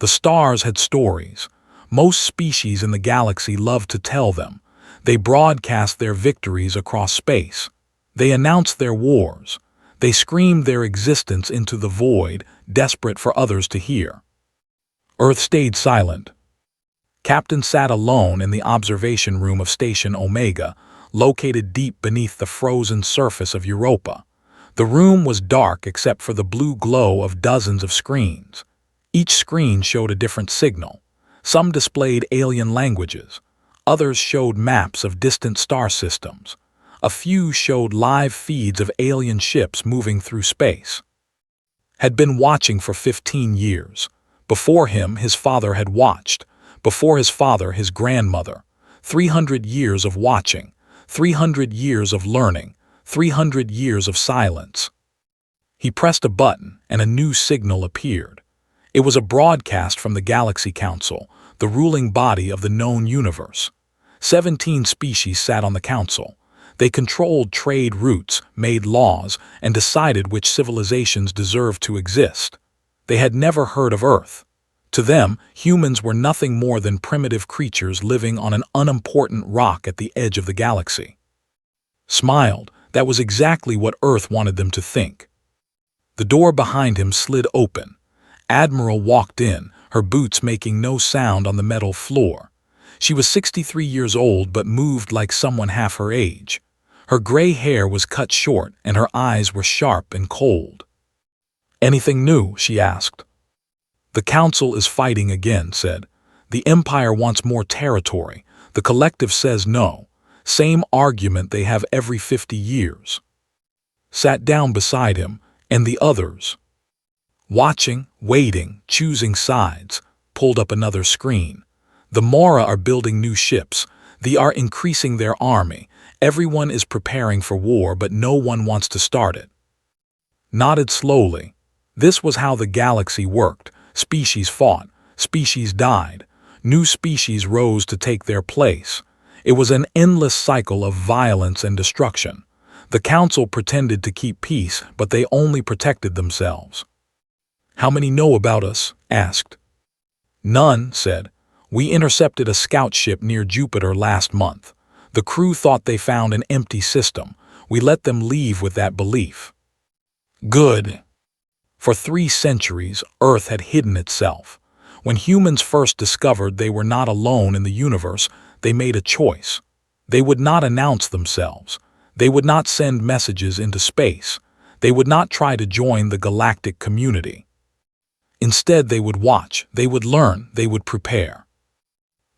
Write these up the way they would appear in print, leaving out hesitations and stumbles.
The stars had stories. Most species in the galaxy loved to tell them. They broadcast their victories across space. They announced their wars. They screamed their existence into the void, desperate for others to hear. Earth stayed silent. Captain sat alone in the observation room of Station Omega, located deep beneath the frozen surface of Europa. The room was dark except for the blue glow of dozens of screens. Each screen showed a different signal. Some displayed alien languages. Others showed maps of distant star systems. A few showed live feeds of alien ships moving through space. Had been watching for 15 years. Before him, his father had watched. Before his father, his grandmother. 300 years of watching. 300 years of learning. 300 years of silence. He pressed a button, and a new signal appeared. It was a broadcast from the Galaxy Council, the ruling body of the known universe. 17 species sat on the council. They controlled trade routes, made laws, and decided which civilizations deserved to exist. They had never heard of Earth. To them, humans were nothing more than primitive creatures living on an unimportant rock at the edge of the galaxy. Smiled, that was exactly what Earth wanted them to think. The door behind him slid open. Admiral walked in, her boots making no sound on the metal floor. She was 63 years old but moved like someone half her age. Her gray hair was cut short and her eyes were sharp and cold. "Anything new?" she asked. "The Council is fighting again," said. "The Empire wants more territory. The Collective says no. Same argument they have every 50 years. Sat down beside him, and the others. Watching, waiting, choosing sides, pulled up another screen. The Mora are building new ships. They are increasing their army. Everyone is preparing for war, but no one wants to start it. Nodded slowly. This was how the galaxy worked. Species fought. Species died. New species rose to take their place. It was an endless cycle of violence and destruction. The Council pretended to keep peace, but they only protected themselves. "How many know about us?" asked. "None," said. "We intercepted a scout ship near Jupiter last month. The crew thought they found an empty system. We let them leave with that belief." "Good." For 3 centuries, Earth had hidden itself. When humans first discovered they were not alone in the universe, they made a choice. They would not announce themselves. They would not send messages into space. They would not try to join the galactic community. Instead, they would watch, they would learn, they would prepare.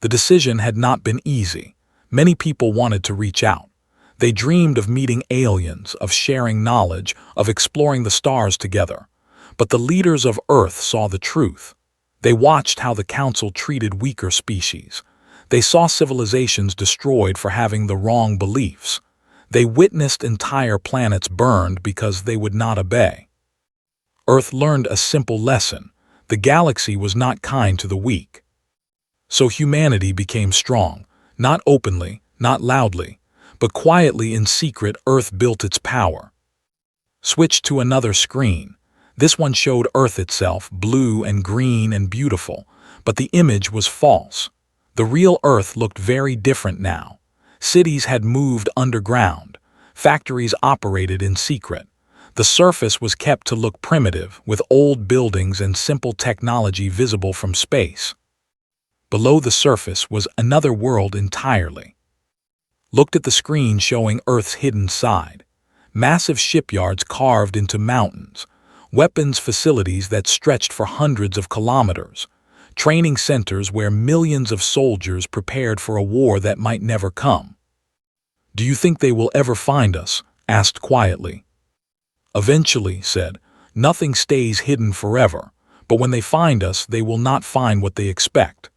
The decision had not been easy. Many people wanted to reach out. They dreamed of meeting aliens, of sharing knowledge, of exploring the stars together. But the leaders of Earth saw the truth. They watched how the Council treated weaker species. They saw civilizations destroyed for having the wrong beliefs. They witnessed entire planets burned because they would not obey. Earth learned a simple lesson. The galaxy was not kind to the weak. So humanity became strong, not openly, not loudly, but quietly in secret. Earth built its power. Switched to another screen. This one showed Earth itself, blue and green and beautiful, but the image was false. The real Earth looked very different now. Cities had moved underground. Factories operated in secret. The surface was kept to look primitive, with old buildings and simple technology visible from space. Below the surface was another world entirely. Looked at the screen showing Earth's hidden side. Massive shipyards carved into mountains. Weapons facilities that stretched for hundreds of kilometers. Training centers where millions of soldiers prepared for a war that might never come. "Do you think they will ever find us?" asked quietly. "Eventually," said. "Nothing stays hidden forever, but when they find us, they will not find what they expect."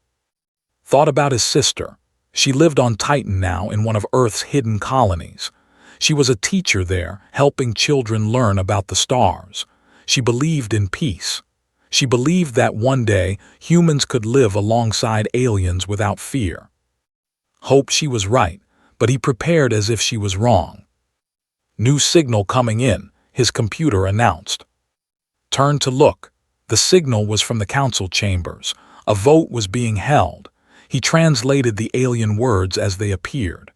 Thought about his sister. She lived on Titan now in one of Earth's hidden colonies. She was a teacher there, helping children learn about the stars. She believed in peace. She believed that one day humans could live alongside aliens without fear. Hoped she was right, but he prepared as if she was wrong. "New signal coming in," his computer announced. Turned to look. The signal was from the council chambers. A vote was being held. He translated the alien words as they appeared.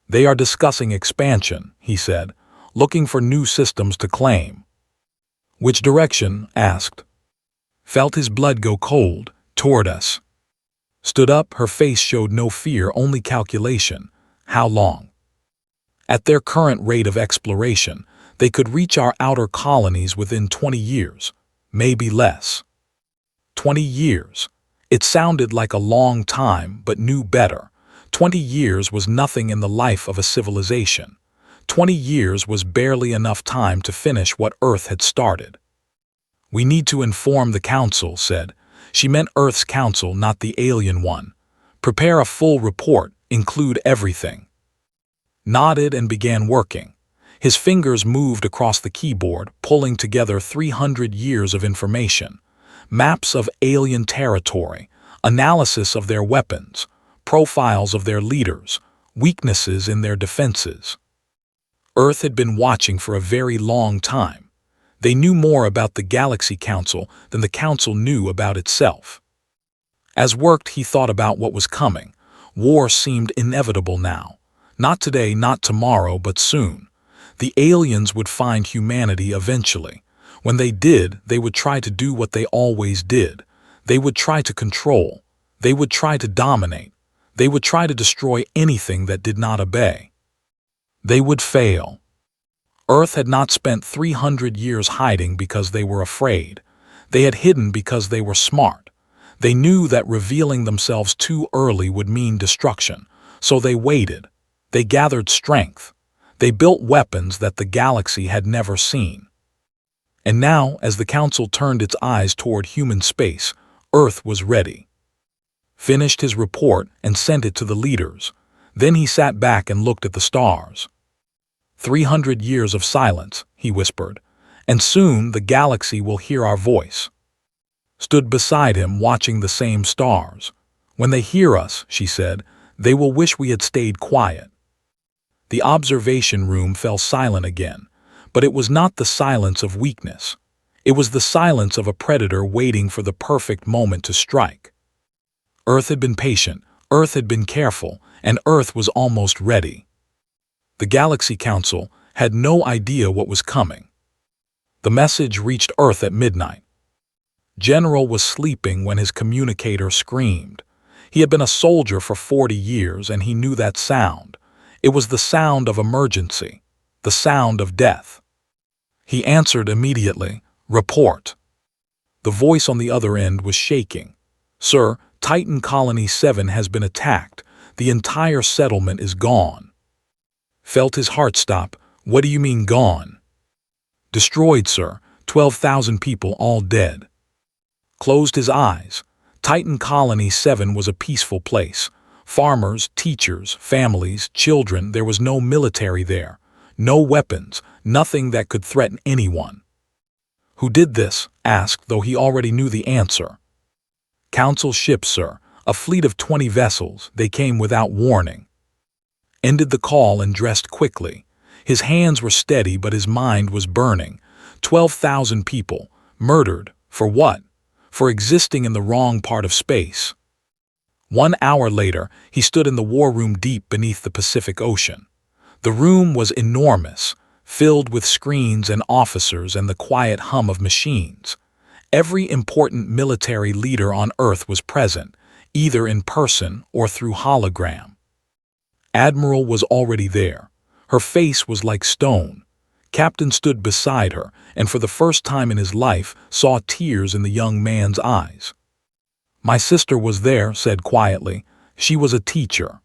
"They are discussing expansion," he said, "looking for new systems to claim." "Which direction?" asked. Felt his blood go cold. "Toward us." Stood up, her face showed no fear, only calculation. "How long?" "At their current rate of exploration, they could reach our outer colonies within 20 years, maybe less." 20 years. It sounded like a long time, but knew better. 20 years was nothing in the life of a civilization. 20 years was barely enough time to finish what Earth had started. "We need to inform the council," said. She meant Earth's council, not the alien one. "Prepare a full report, include everything." Nodded and began working. His fingers moved across the keyboard, pulling together 300 years of information. Maps of alien territory, analysis of their weapons, profiles of their leaders, weaknesses in their defenses. Earth had been watching for a very long time. They knew more about the Galaxy Council than the Council knew about itself. As worked, he thought about what was coming. War seemed inevitable now. Not today, not tomorrow, but soon. The aliens would find humanity eventually. When they did, they would try to do what they always did. They would try to control. They would try to dominate. They would try to destroy anything that did not obey. They would fail. Earth had not spent 300 years hiding because they were afraid. They had hidden because they were smart. They knew that revealing themselves too early would mean destruction, so they waited. They gathered strength. They built weapons that the galaxy had never seen. And now, as the council turned its eyes toward human space, Earth was ready. Finished his report and sent it to the leaders. Then he sat back and looked at the stars. 300 years of silence, he whispered, and soon the galaxy will hear our voice. Stood beside him, watching the same stars. When they hear us, she said, they will wish we had stayed quiet. The observation room fell silent again. But it was not the silence of weakness. It was the silence of a predator waiting for the perfect moment to strike. Earth had been patient, Earth had been careful, and Earth was almost ready. The Galaxy Council had no idea what was coming. The message reached Earth at midnight. General was sleeping when his communicator screamed. He had been a soldier for 40 years, and he knew that sound. It was the sound of emergency, the sound of death. He answered immediately, "Report." The voice on the other end was shaking. "Sir, Titan Colony 7 has been attacked. The entire settlement is gone." Felt his heart stop. "What do you mean gone?" "Destroyed, sir. 12,000 people all dead." Closed his eyes. Titan Colony 7 was a peaceful place. Farmers, teachers, families, children, there was no military there. No weapons, nothing that could threaten anyone. "Who did this?" asked, though he already knew the answer. "Council ships, sir. A fleet of 20 vessels. They came without warning." Ended the call and dressed quickly. His hands were steady, but his mind was burning. 12,000 people. Murdered. For what? For existing in the wrong part of space. 1 hour later, he stood in the war room deep beneath the Pacific Ocean. The room was enormous, filled with screens and officers and the quiet hum of machines. Every important military leader on Earth was present, either in person or through hologram. Admiral was already there. Her face was like stone. Captain stood beside her, and for the first time in his life saw tears in the young man's eyes. "My sister was there," said quietly. "She was a teacher."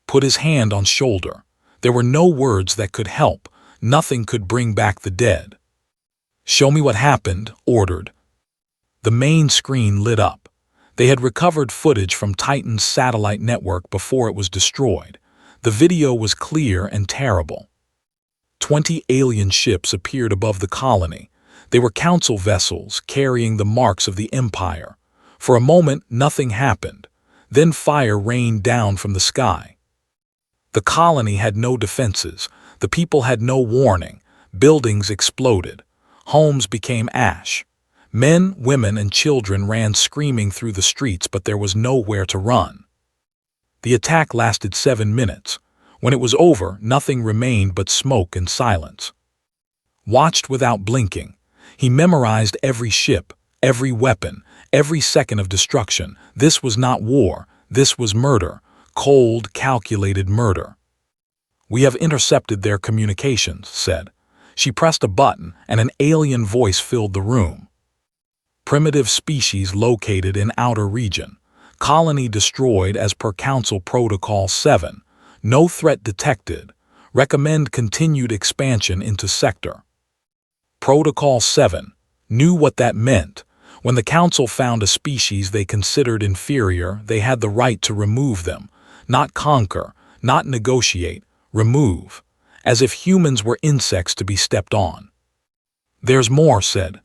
Put his hand on shoulder. There were no words that could help. Nothing could bring back the dead. "Show me what happened," ordered. The main screen lit up. They had recovered footage from Titan's satellite network before it was destroyed. The video was clear and terrible. 20 alien ships appeared above the colony. They were council vessels carrying the marks of the Empire. For a moment, nothing happened. Then fire rained down from the sky. The colony had no defenses. The people had no warning. Buildings exploded. Homes became ash. Men, women, and children ran screaming through the streets, but there was nowhere to run. The attack lasted 7 minutes. When it was over, nothing remained but smoke and silence. Watched without blinking, he memorized every ship, every weapon, every second of destruction. This was not war, this was murder, cold, calculated murder. "We have intercepted their communications," said. She pressed a button, and an alien voice filled the room. "Primitive species located in outer region. Colony destroyed as per Council Protocol 7. No threat detected. Recommend continued expansion into sector." Protocol 7 knew what that meant. When the Council found a species they considered inferior, they had the right to remove them. Not conquer, not negotiate, remove. As if humans were insects to be stepped on. "There's more," said.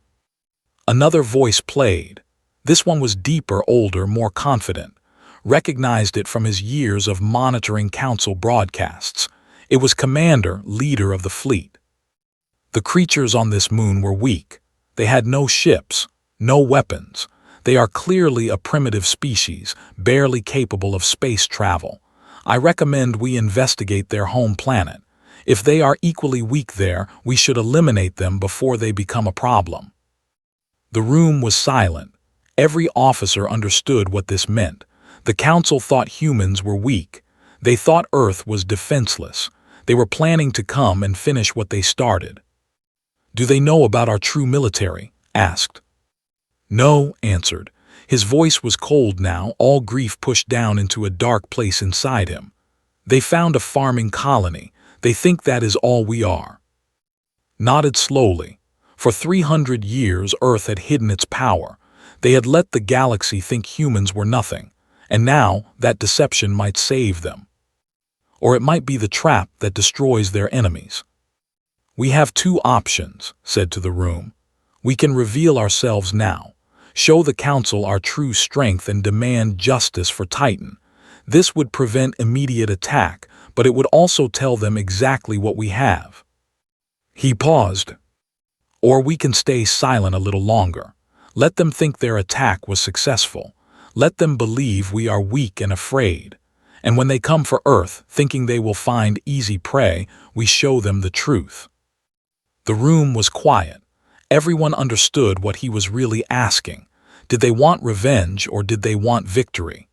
Another voice played. This one was deeper, older, more confident. Recognized it from his years of monitoring Council broadcasts. It was Commander, leader of the fleet. "The creatures on this moon were weak. They had no ships, no weapons. They are clearly a primitive species, barely capable of space travel. I recommend we investigate their home planet. If they are equally weak there, we should eliminate them before they become a problem." The room was silent. Every officer understood what this meant. The Council thought humans were weak. They thought Earth was defenseless. They were planning to come and finish what they started. "Do they know about our true military?" asked. "No," answered. His voice was cold now, all grief pushed down into a dark place inside him. "They found a farming colony. They think that is all we are." Nodded slowly. For 300 years Earth had hidden its power. They had let the galaxy think humans were nothing, and now that deception might save them. Or it might be the trap that destroys their enemies. "We have 2 options," said to the room. "We can reveal ourselves now, show the Council our true strength and demand justice for Titan. This would prevent immediate attack, but it would also tell them exactly what we have." He paused. "Or we can stay silent a little longer. Let them think their attack was successful. Let them believe we are weak and afraid. And when they come for Earth, thinking they will find easy prey, we show them the truth." The room was quiet. Everyone understood what he was really asking. Did they want revenge or did they want victory?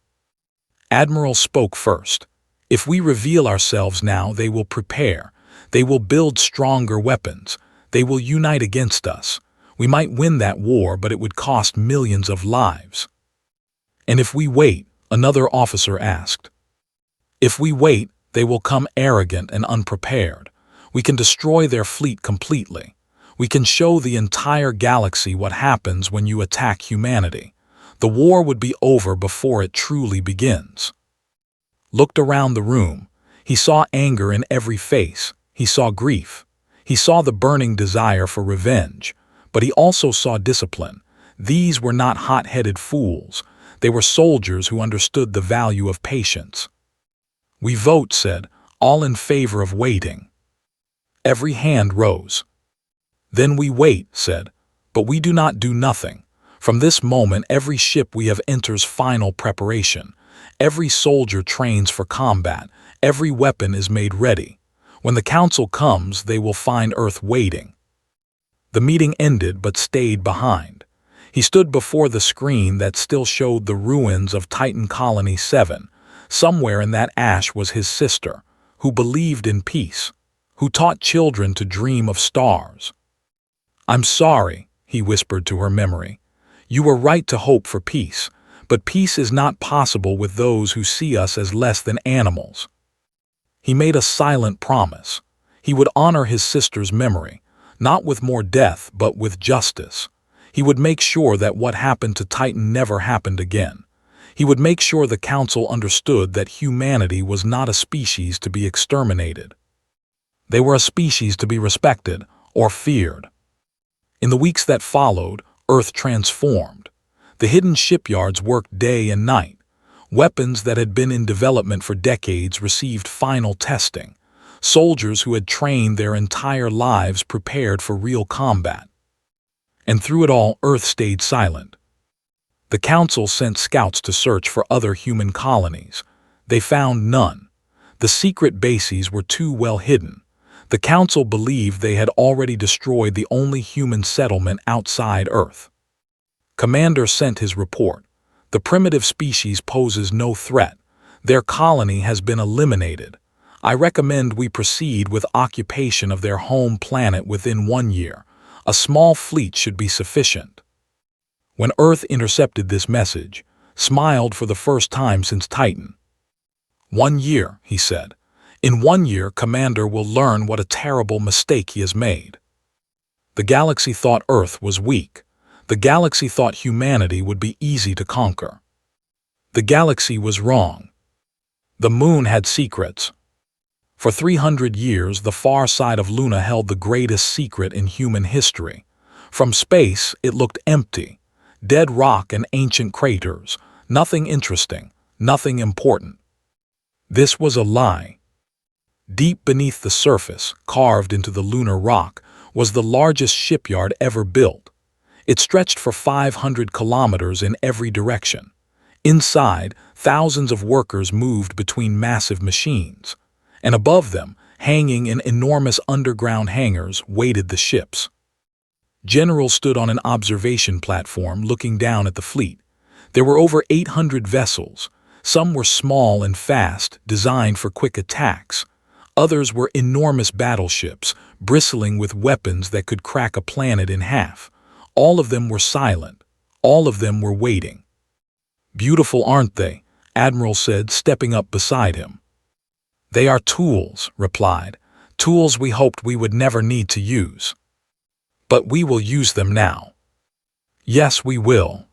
Admiral spoke first. "If we reveal ourselves now, they will prepare. They will build stronger weapons. They will unite against us. We might win that war, but it would cost millions of lives." "And if we wait?" another officer asked. "If we wait, they will come arrogant and unprepared. We can destroy their fleet completely. We can show the entire galaxy what happens when you attack humanity. The war would be over before it truly begins." Looked around the room. He saw anger in every face. He saw grief. He saw the burning desire for revenge. But he also saw discipline. These were not hot-headed fools. They were soldiers who understood the value of patience. "We vote," said, "all in favor of waiting." Every hand rose. "Then we wait," said, "but we do not do nothing. From this moment every ship we have enters final preparation. Every soldier trains for combat. Every weapon is made ready. When the Council comes, they will find Earth waiting." The meeting ended but stayed behind. He stood before the screen that still showed the ruins of Titan Colony 7. Somewhere in that ash was his sister, who believed in peace, who taught children to dream of stars. "I'm sorry," he whispered to her memory. "You were right to hope for peace, but peace is not possible with those who see us as less than animals." He made a silent promise. He would honor his sister's memory, not with more death, but with justice. He would make sure that what happened to Titan never happened again. He would make sure the Council understood that humanity was not a species to be exterminated. They were a species to be respected or feared. In the weeks that followed, Earth transformed. The hidden shipyards worked day and night. Weapons that had been in development for decades received final testing. Soldiers who had trained their entire lives prepared for real combat. And through it all, Earth stayed silent. The Council sent scouts to search for other human colonies. They found none. The secret bases were too well hidden. The Council believed they had already destroyed the only human settlement outside Earth. Commander sent his report. The primitive species poses no threat. Their colony has been eliminated. I recommend we proceed with occupation of their home planet within 1 year. A small fleet should be sufficient. When Earth intercepted this message, smiled for the first time since Titan. 1 year, he said. In 1 year, Commander will learn what a terrible mistake he has made. The galaxy thought Earth was weak. The galaxy thought humanity would be easy to conquer. The galaxy was wrong. The moon had secrets. For 300 years, the far side of Luna held the greatest secret in human history. From space, it looked empty. Dead rock and ancient craters. Nothing interesting, nothing important. This was a lie. Deep beneath the surface, carved into the lunar rock, was the largest shipyard ever built. It stretched for 500 kilometers in every direction. Inside, thousands of workers moved between massive machines. And above them, hanging in enormous underground hangars, waited the ships. Generals stood on an observation platform looking down at the fleet. There were over 800 vessels. Some were small and fast, designed for quick attacks. Others were enormous battleships, bristling with weapons that could crack a planet in half. All of them were silent. All of them were waiting. "Beautiful, aren't they?" Admiral said, stepping up beside him. "They are tools," replied. "Tools we hoped we would never need to use. But we will use them now." "Yes, we will."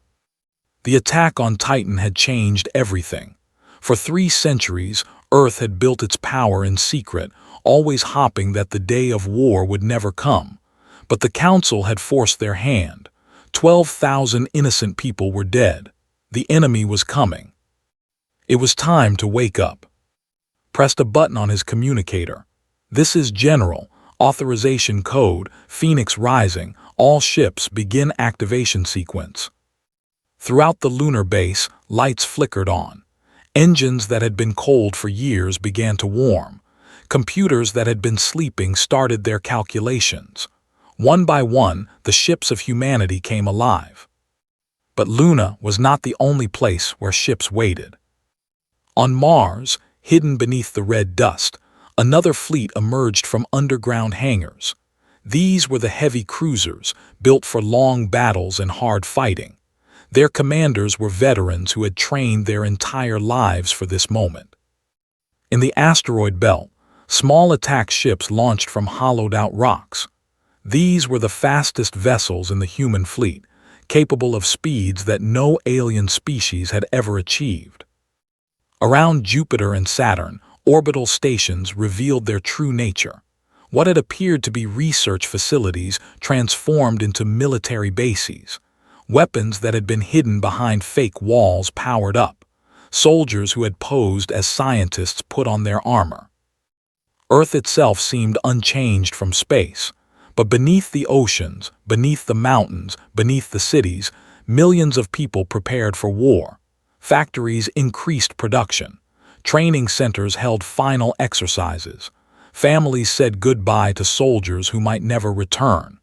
The attack on Titan had changed everything. For 3 centuries, Earth had built its power in secret, always hoping that the day of war would never come. But the Council had forced their hand. 12,000 innocent people were dead. The enemy was coming. It was time to wake up. Pressed a button on his communicator. "This is General. Authorization code, Phoenix Rising. All ships begin activation sequence." Throughout the lunar base, lights flickered on. Engines that had been cold for years began to warm. Computers that had been sleeping started their calculations. One by one, the ships of humanity came alive. But Luna was not the only place where ships waited. On Mars, hidden beneath the red dust, another fleet emerged from underground hangars. These were the heavy cruisers, built for long battles and hard fighting. Their commanders were veterans who had trained their entire lives for this moment. In the asteroid belt, small attack ships launched from hollowed-out rocks. These were the fastest vessels in the human fleet, capable of speeds that no alien species had ever achieved. Around Jupiter and Saturn, orbital stations revealed their true nature. What had appeared to be research facilities transformed into military bases. Weapons that had been hidden behind fake walls powered up. Soldiers who had posed as scientists put on their armor. Earth itself seemed unchanged from space. But beneath the oceans, beneath the mountains, beneath the cities, millions of people prepared for war. Factories increased production. Training centers held final exercises. Families said goodbye to soldiers who might never return.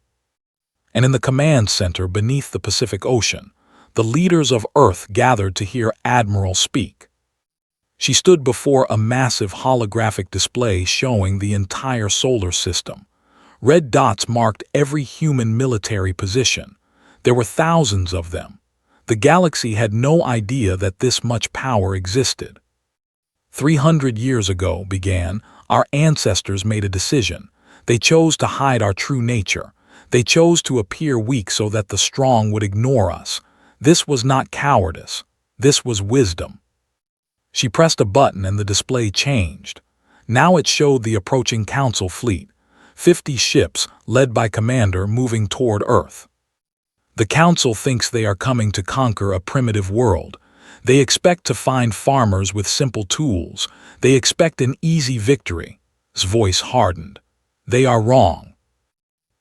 And in the command center beneath the Pacific Ocean, the leaders of Earth gathered to hear Admiral speak. She stood before a massive holographic display showing the entire solar system. Red dots marked every human military position. There were thousands of them. The galaxy had no idea that this much power existed. 300 years ago, our ancestors made a decision. They chose to hide our true nature. They chose to appear weak so that the strong would ignore us. This was not cowardice. This was wisdom. She pressed a button and the display changed. Now it showed the approaching Council fleet. 50 ships, led by Commander, moving toward Earth. The Council thinks they are coming to conquer a primitive world. They expect to find farmers with simple tools. They expect an easy victory. His voice hardened. They are wrong.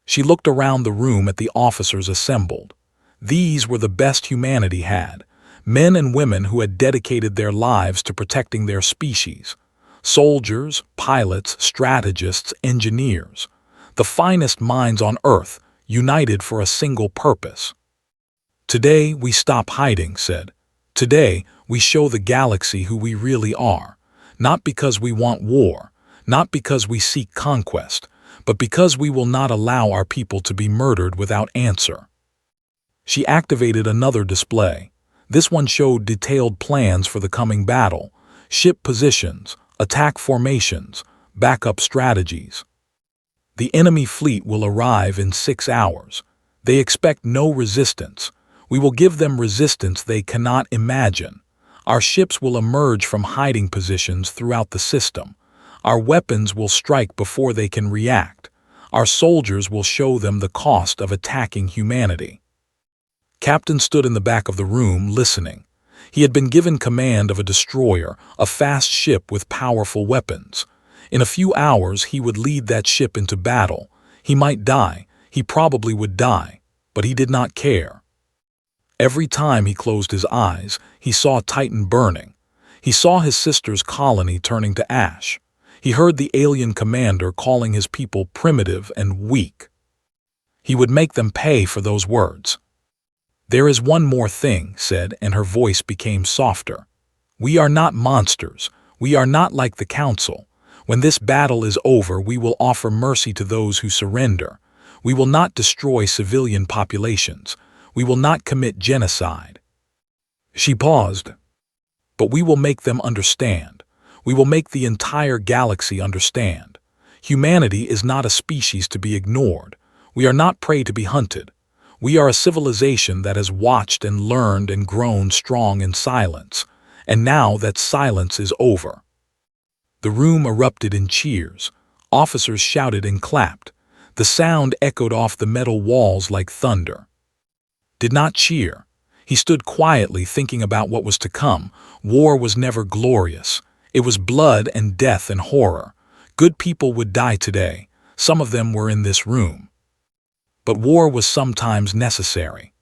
She looked around the room at the officers assembled. These were the best humanity had, men and women who had dedicated their lives to protecting their species. Soldiers, pilots, strategists, engineers. The finest minds on Earth, united for a single purpose. Today we stop hiding, said. Today we show the galaxy who we really are, not because we want war, not because we seek conquest, but because we will not allow our people to be murdered without answer. She activated another display. This one showed detailed plans for the coming battle, ship positions, attack formations, backup strategies. The enemy fleet will arrive in 6 hours. They expect no resistance. We will give them resistance they cannot imagine. Our ships will emerge from hiding positions throughout the system. Our weapons will strike before they can react. Our soldiers will show them the cost of attacking humanity. Captain stood in the back of the room, listening. He had been given command of a destroyer, a fast ship with powerful weapons. In a few hours, he would lead that ship into battle. He might die, he probably would die, but he did not care. Every time he closed his eyes, he saw Titan burning. He saw his sister's colony turning to ash. He heard the alien commander calling his people primitive and weak. He would make them pay for those words. "There is one more thing," said, and her voice became softer. "We are not monsters. We are not like the Council. When this battle is over, we will offer mercy to those who surrender. We will not destroy civilian populations. We will not commit genocide." She paused. "But we will make them understand. We will make the entire galaxy understand. Humanity is not a species to be ignored. We are not prey to be hunted. We are a civilization that has watched and learned and grown strong in silence. And now that silence is over." The room erupted in cheers. Officers shouted and clapped. The sound echoed off the metal walls like thunder. Did not cheer. He stood quietly thinking about what was to come. War was never glorious. It was blood and death and horror. Good people would die today. Some of them were in this room. But war was sometimes necessary.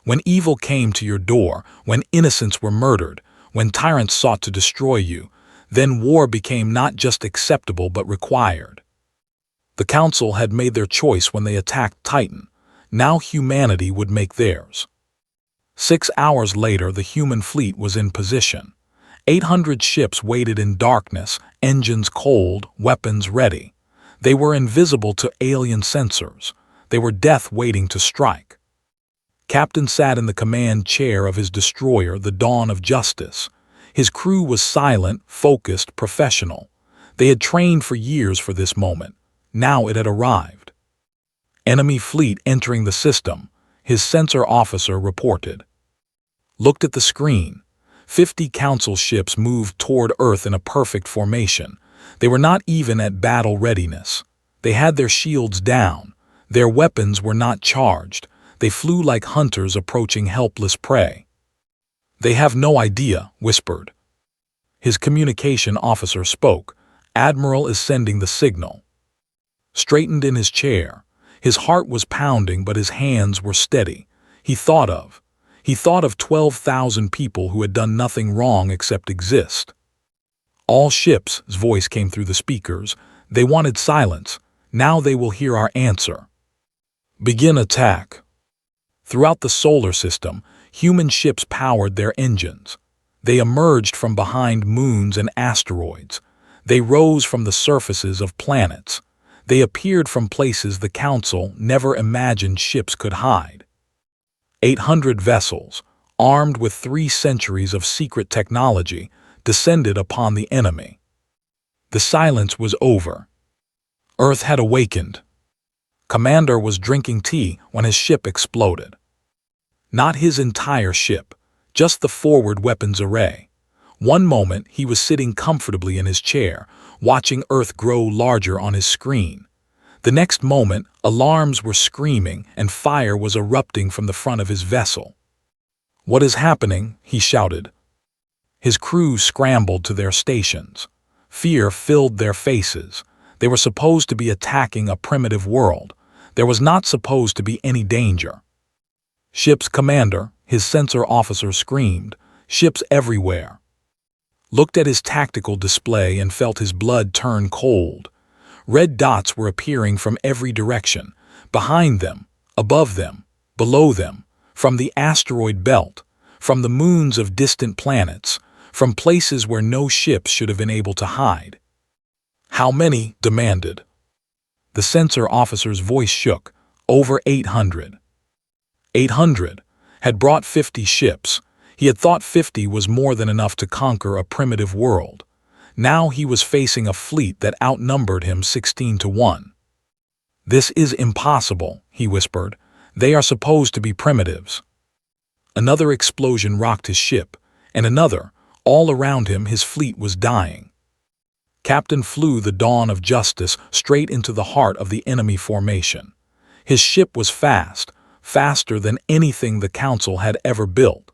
When evil came to your door, when innocents were murdered, when tyrants sought to destroy you, then war became not just acceptable but required. The Council had made their choice when they attacked Titan. Now humanity would make theirs. 6 hours later, the human fleet was in position. 800 ships waited in darkness, engines cold, weapons ready. They were invisible to alien sensors. They were death waiting to strike. Captain sat in the command chair of his destroyer, the Dawn of Justice. His crew was silent, focused, professional. They had trained for years for this moment. Now it had arrived. "Enemy fleet entering the system," his sensor officer reported. Looked at the screen. 50 Council ships moved toward Earth in a perfect formation. They were not even at battle readiness. They had their shields down. Their weapons were not charged. They flew like hunters approaching helpless prey. "They have no idea," whispered. His communication officer spoke. "Admiral is sending the signal." Straightened in his chair. His heart was pounding, but his hands were steady. He thought of 12,000 people who had done nothing wrong except exist. "All ships," his voice came through the speakers. "They wanted silence. Now they will hear our answer. Begin attack." Throughout the solar system, human ships powered their engines. They emerged from behind moons and asteroids. They rose from the surfaces of planets. They appeared from places the Council never imagined ships could hide. 800 vessels, armed with 3 centuries of secret technology, descended upon the enemy. The silence was over. Earth had awakened. Commander was drinking tea when his ship exploded. Not his entire ship, just the forward weapons array. One moment he was sitting comfortably in his chair, watching Earth grow larger on his screen. The next moment, alarms were screaming and fire was erupting from the front of his vessel. "What is happening?" he shouted. His crew scrambled to their stations. Fear filled their faces. They were supposed to be attacking a primitive world. There was not supposed to be any danger. "Ship's commander," his sensor officer screamed. "Ships everywhere." Looked at his tactical display and felt his blood turn cold. Red dots were appearing from every direction, behind them, above them, below them, from the asteroid belt, from the moons of distant planets, from places where no ships should have been able to hide. "How many?" demanded. The sensor officer's voice shook. "Over 800. 800 had brought 50 ships. He had thought 50 was more than enough to conquer a primitive world. Now he was facing a fleet that outnumbered him 16-1. "This is impossible," he whispered. "They are supposed to be primitives." Another explosion rocked his ship, and another. All around him his fleet was dying. Captain flew the Dawn of Justice straight into the heart of the enemy formation. His ship was fast, faster than anything the Council had ever built.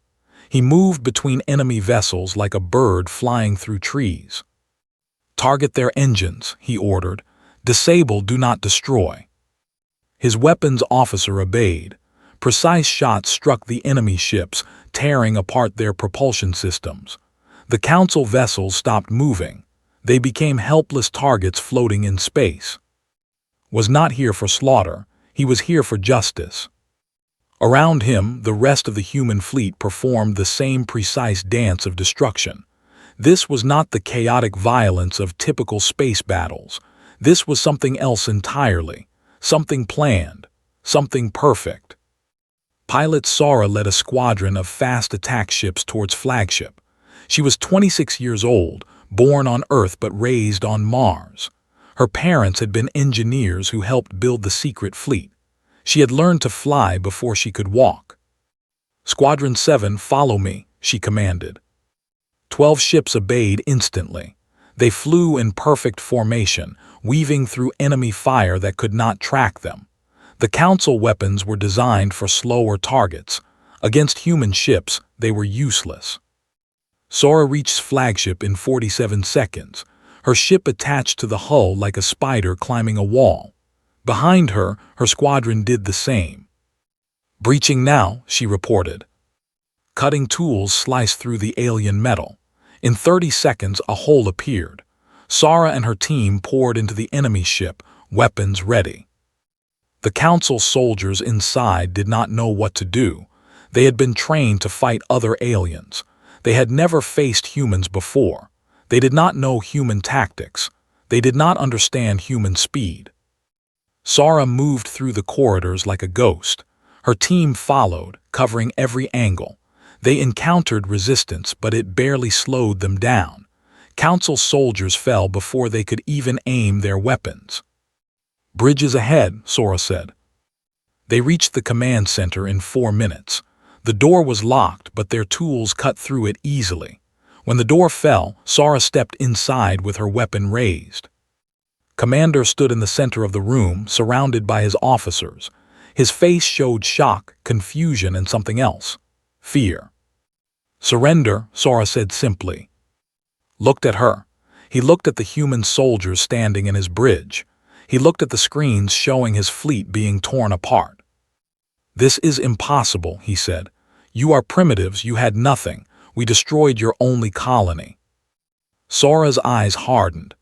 He moved between enemy vessels like a bird flying through trees. "Target their engines," he ordered. "Disable, do not destroy." His weapons officer obeyed. Precise shots struck the enemy ships, tearing apart their propulsion systems. The Council vessels stopped moving. They became helpless targets floating in space. Was not here for slaughter, he was here for justice. Around him, the rest of the human fleet performed the same precise dance of destruction. This was not the chaotic violence of typical space battles. This was something else entirely, something planned, something perfect. Pilot Sara led a squadron of fast attack ships towards flagship. She was 26 years old, born on Earth but raised on Mars. Her parents had been engineers who helped build the secret fleet. She had learned to fly before she could walk. "Squadron 7, follow me," she commanded. 12 ships obeyed instantly. They flew in perfect formation, weaving through enemy fire that could not track them. The Council weapons were designed for slower targets. Against human ships, they were useless. Sora reached flagship in 47 seconds. Her ship attached to the hull like a spider climbing a wall. Behind her, her squadron did the same. "Breaching now," she reported. Cutting tools sliced through the alien metal. In 30 seconds, a hole appeared. Sara and her team poured into the enemy ship, weapons ready. The Council soldiers inside did not know what to do. They had been trained to fight other aliens. They had never faced humans before. They did not know human tactics. They did not understand human speed. Sara moved through the corridors like a ghost. Her team followed, covering every angle. They encountered resistance, but it barely slowed them down. Council soldiers fell before they could even aim their weapons. "Bridges ahead," Sora said. They reached the command center in 4 minutes. The door was locked, but their tools cut through it easily. When the door fell, Sara stepped inside with her weapon raised. Commander stood in the center of the room, surrounded by his officers. His face showed shock, confusion, and something else. Fear. "Surrender," Sora said simply. Looked at her. He looked at the human soldiers standing in his bridge. He looked at the screens showing his fleet being torn apart. "This is impossible," he said. "You are primitives, you had nothing. We destroyed your only colony." Sora's eyes hardened.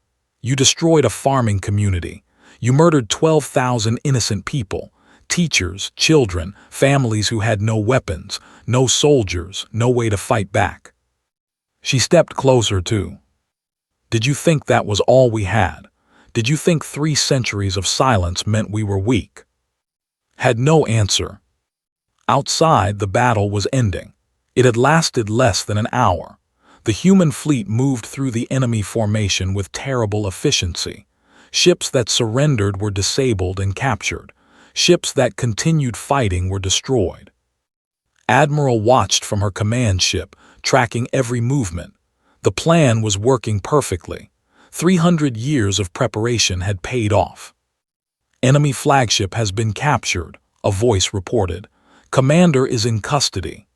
"You destroyed a farming community. You murdered 12,000 innocent people, teachers, children, families who had no weapons, no soldiers, no way to fight back." She stepped closer too. "Did you think that was all we had? Did you think 3 centuries of silence meant we were weak?" Had no answer. Outside, the battle was ending. It had lasted less than an hour. The human fleet moved through the enemy formation with terrible efficiency. Ships that surrendered were disabled and captured. Ships that continued fighting were destroyed. Admiral watched from her command ship, tracking every movement. The plan was working perfectly. 300 years of preparation had paid off. "Enemy flagship has been captured," a voice reported. "Commander is in custody."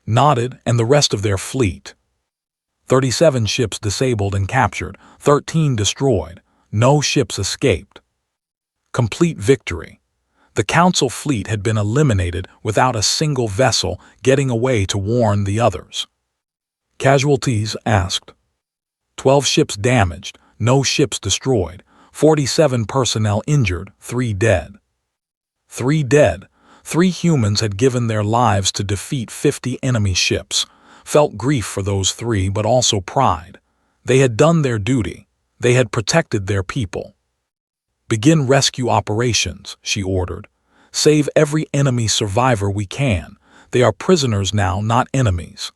Nodded, and the rest of their fleet. 37 ships disabled and captured, 13 destroyed. No ships escaped. Complete victory. The Council fleet had been eliminated without a single vessel getting away to warn the others. Casualties asked. 12 ships damaged, no ships destroyed, 47 personnel injured, 3 dead. 3 dead. 3 humans had given their lives to defeat 50 enemy ships. Felt grief for those 3, but also pride. They had done their duty. They had protected their people. Begin rescue operations, she ordered. Save every enemy survivor we can. They are prisoners now, not enemies.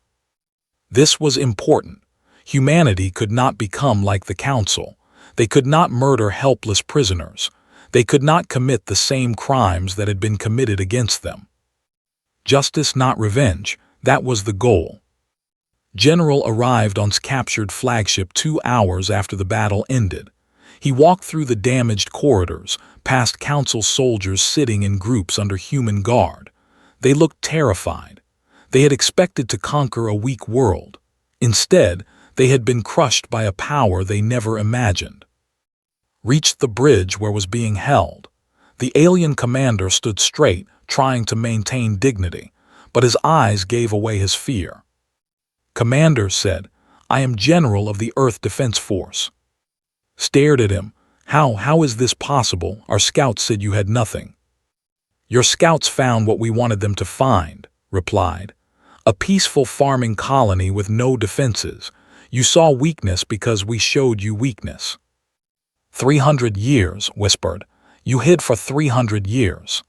This was important. Humanity could not become like the Council. They could not murder helpless prisoners. They could not commit the same crimes that had been committed against them. Justice, not revenge, that was the goal. General arrived on captured flagship 2 hours after the battle ended. He walked through the damaged corridors, past Council soldiers sitting in groups under human guard. They looked terrified. They had expected to conquer a weak world. Instead, they had been crushed by a power they never imagined. Reached the bridge where was being held. The alien commander stood straight, trying to maintain dignity, but his eyes gave away his fear. Commander said, "I am General of the Earth Defense Force." Stared at him. How is this possible? Our scouts said you had nothing." "Your scouts found what we wanted them to find," replied. "A peaceful farming colony with no defenses. You saw weakness because we showed you weakness." 300 years, whispered. "You hid for 300 years."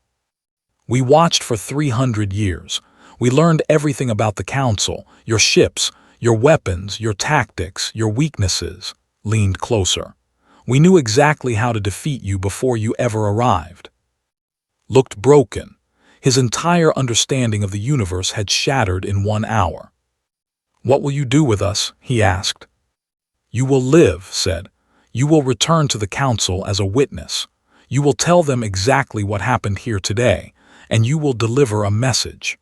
"We watched for 300 years. We learned everything about the Council, your ships, your weapons, your tactics, your weaknesses." Leaned closer. "We knew exactly how to defeat you before you ever arrived." Looked broken. His entire understanding of the universe had shattered in 1 hour. "What will you do with us?" he asked. "You will live," said. "You will return to the Council as a witness. You will tell them exactly what happened here today, and you will deliver a message."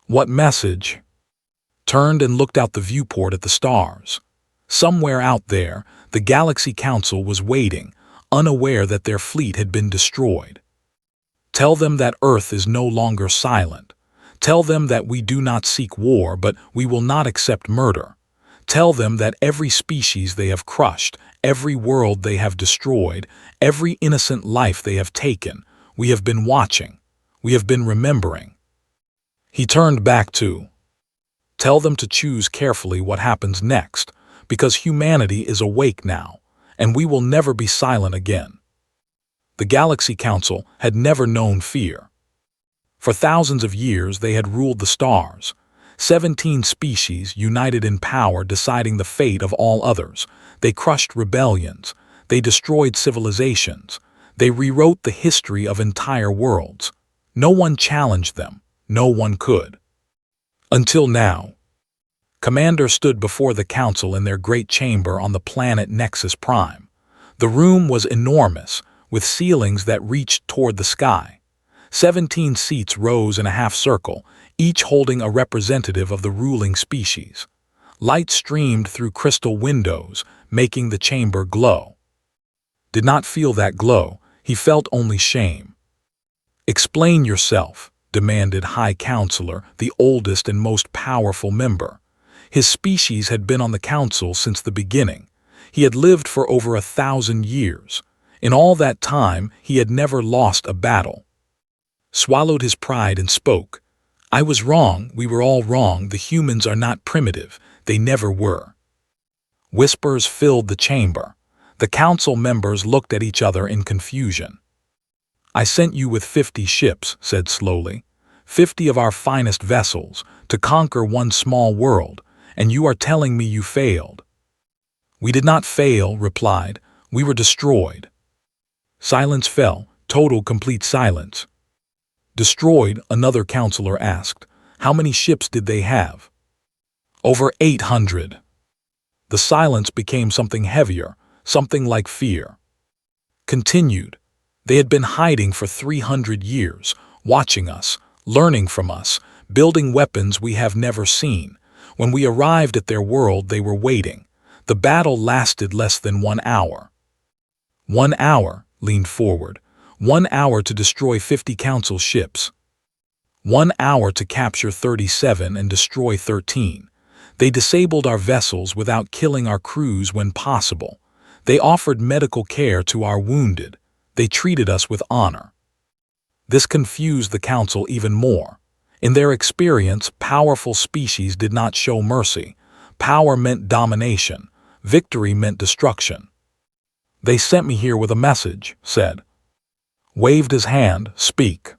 "What message?" Turned and looked out the viewport at the stars. Somewhere out there, the Galaxy Council was waiting, unaware that their fleet had been destroyed. "Tell them that Earth is no longer silent. Tell them that we do not seek war, but we will not accept murder. Tell them that every species they have crushed, every world they have destroyed, every innocent life they have taken, we have been watching, we have been remembering." He turned back to, "Tell them to choose carefully what happens next, because humanity is awake now, and we will never be silent again." The Galaxy Council had never known fear. For thousands of years they had ruled the stars. 17 species united in power, deciding the fate of all others. They crushed rebellions. They destroyed civilizations. They rewrote the history of entire worlds. No one challenged them. No one could. Until now. Commander stood before the Council in their great chamber on the planet Nexus Prime. The room was enormous, with ceilings that reached toward the sky. 17 seats rose in a half-circle, each holding a representative of the ruling species. Light streamed through crystal windows, making the chamber glow. Did not feel that glow, he felt only shame. "Explain yourself," demanded High Counselor, the oldest and most powerful member. His species had been on the Council since the beginning. He had lived for over 1,000 years. In all that time, he had never lost a battle. Swallowed his pride and spoke. "I was wrong, we were all wrong, the humans are not primitive, they never were." Whispers filled the chamber. The Council members looked at each other in confusion. "I sent you with 50 ships," said slowly, 50 of our finest vessels, to conquer one small world, and you are telling me you failed." "We did not fail," replied. "We were destroyed." Silence fell, total complete silence. "Destroyed?" another counselor asked. "How many ships did they have?" "Over 800. The silence became something heavier, something like fear. Continued. "They had been hiding for 300 years, watching us, learning from us, building weapons we have never seen. When we arrived at their world, they were waiting. The battle lasted less than 1 hour." 1 hour, leaned forward. 1 hour to destroy 50 Council ships. 1 hour to capture 37 and destroy 13. They disabled our vessels without killing our crews when possible. They offered medical care to our wounded. They treated us with honor. This confused the Council even more. In their experience, powerful species did not show mercy. Power meant domination. Victory meant destruction. They sent me here with a message, said. Waved his hand, speak.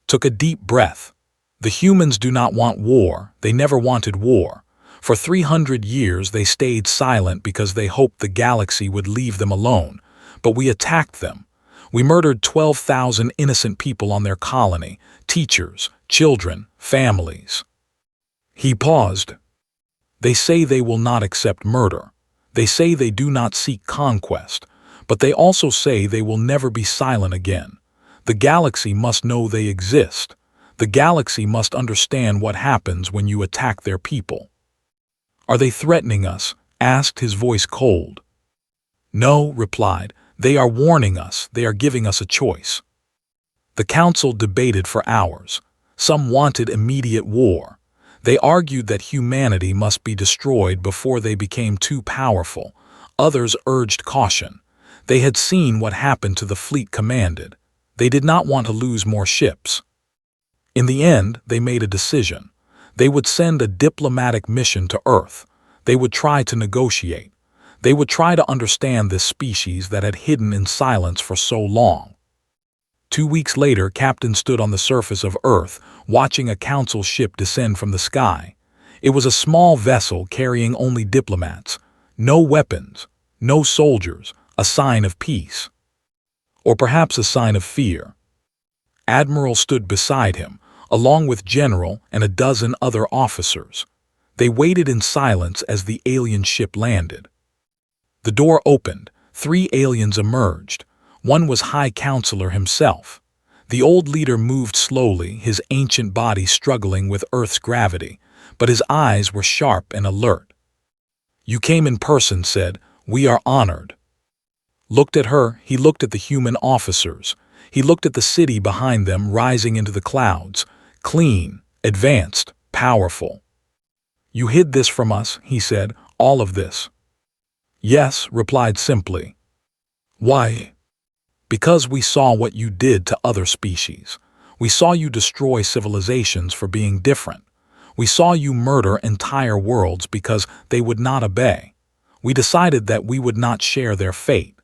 Took a deep breath. The humans do not want war. They never wanted war. For 300 years they stayed silent because they hoped the galaxy would leave them alone. But we attacked them. We murdered 12,000 innocent people on their colony, teachers, children, families. He paused. They say they will not accept murder. They say they do not seek conquest. But they also say they will never be silent again. The galaxy must know they exist. The galaxy must understand what happens when you attack their people. Are they threatening us? Asked, his voice cold. No, replied. They are warning us. They are giving us a choice. The council debated for hours. Some wanted immediate war. They argued that humanity must be destroyed before they became too powerful. Others urged caution. They had seen what happened to the fleet commanded. They did not want to lose more ships. In the end, they made a decision. They would send a diplomatic mission to Earth. They would try to negotiate. They would try to understand this species that had hidden in silence for so long. 2 weeks later, Captain stood on the surface of Earth, watching a council ship descend from the sky. It was a small vessel carrying only diplomats. No weapons, no soldiers, a sign of peace. Or perhaps a sign of fear. Admiral stood beside him, along with General and a dozen other officers. They waited in silence as the alien ship landed. The door opened. 3 aliens emerged. One was High Counselor himself. The old leader moved slowly, his ancient body struggling with Earth's gravity, but his eyes were sharp and alert. You came in person, said. We are honored. Looked at her, he looked at the human officers. He looked at the city behind them rising into the clouds, clean, advanced, powerful. You hid this from us, he said, all of this. Yes, replied simply. Why? Because we saw what you did to other species. We saw you destroy civilizations for being different. We saw you murder entire worlds because they would not obey. We decided that we would not share their fate.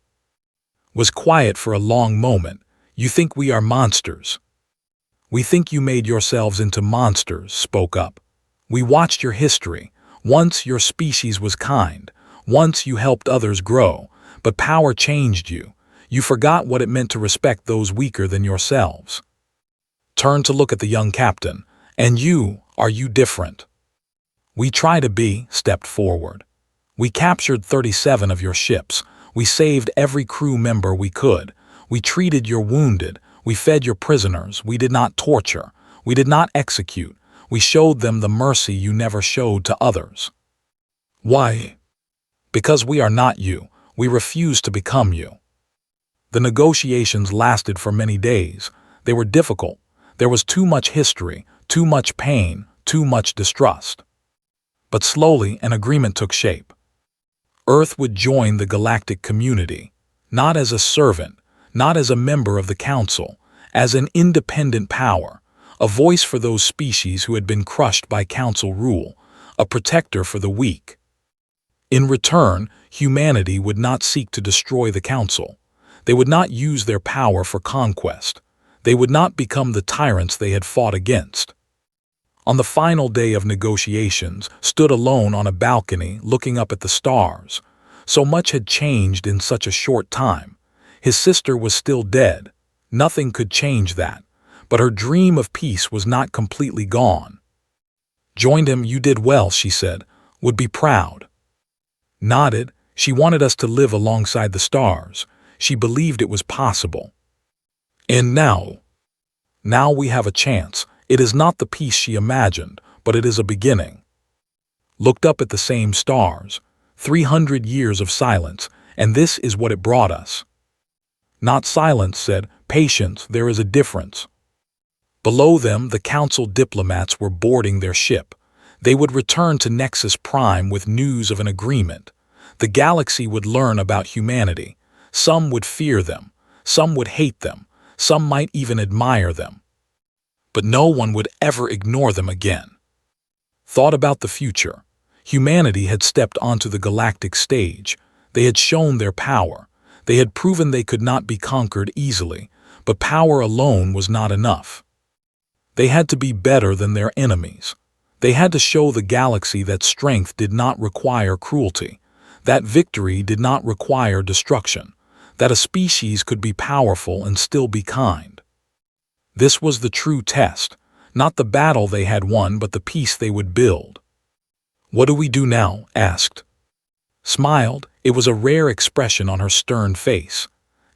Was quiet for a long moment. You think we are monsters. We think you made yourselves into monsters, spoke up. We watched your history. Once your species was kind. Once you helped others grow. But power changed you. You forgot what it meant to respect those weaker than yourselves. Turned to look at the young captain. And you, are you different? We try to be, stepped forward. We captured 37 of your ships. We saved every crew member we could. We treated your wounded. We fed your prisoners. We did not torture. We did not execute. We showed them the mercy you never showed to others. Why? Because we are not you. We refuse to become you. The negotiations lasted for many days. They were difficult. There was too much history, too much pain, too much distrust. But slowly an agreement took shape. Earth would join the galactic community, not as a servant, not as a member of the council, as an independent power, a voice for those species who had been crushed by council rule, a protector for the weak. In return, humanity would not seek to destroy the council. They would not use their power for conquest. They would not become the tyrants they had fought against. On the final day of negotiations, stood alone on a balcony looking up at the stars. So much had changed in such a short time. His sister was still dead. Nothing could change that. But her dream of peace was not completely gone. Joined him, you did well, she said. Would be proud. Nodded. She wanted us to live alongside the stars. She believed it was possible. And now we have a chance. It is not the peace she imagined, but it is a beginning. Looked up at the same stars, 300 years of silence, and this is what it brought us. Not silence, said, Patience, there is a difference. Below them, the council diplomats were boarding their ship. They would return to Nexus Prime with news of an agreement. The galaxy would learn about humanity. Some would fear them. Some would hate them. Some might even admire them. But no one would ever ignore them again. Thought about the future. Humanity had stepped onto the galactic stage. They had shown their power. They had proven they could not be conquered easily, but power alone was not enough. They had to be better than their enemies. They had to show the galaxy that strength did not require cruelty, that victory did not require destruction, that a species could be powerful and still be kind. This was the true test, not the battle they had won, but the peace they would build. "What do we do now?" asked. Smiled, it was a rare expression on her stern face.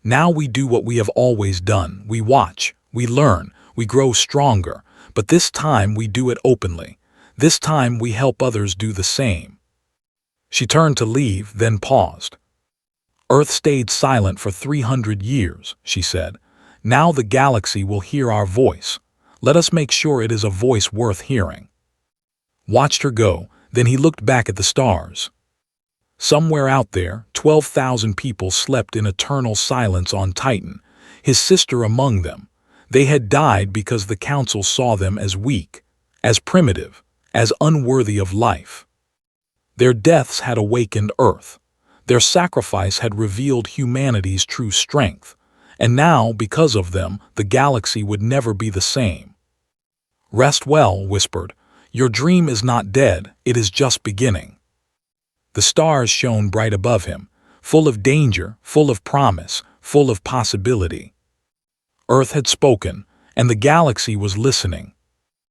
"Now we do what we have always done. We watch, we learn, we grow stronger, but this time we do it openly. This time we help others do the same." She turned to leave, then paused. "Earth stayed silent for 300 years, she said. "Now the galaxy will hear our voice. Let us make sure it is a voice worth hearing." Watched her go, then he looked back at the stars. Somewhere out there, 12,000 people slept in eternal silence on Titan, his sister among them. They had died because the council saw them as weak, as primitive, as unworthy of life. Their deaths had awakened Earth. Their sacrifice had revealed humanity's true strength. And now, because of them, the galaxy would never be the same. "Rest well," whispered. "Your dream is not dead, it is just beginning." The stars shone bright above him, full of danger, full of promise, full of possibility. Earth had spoken, and the galaxy was listening.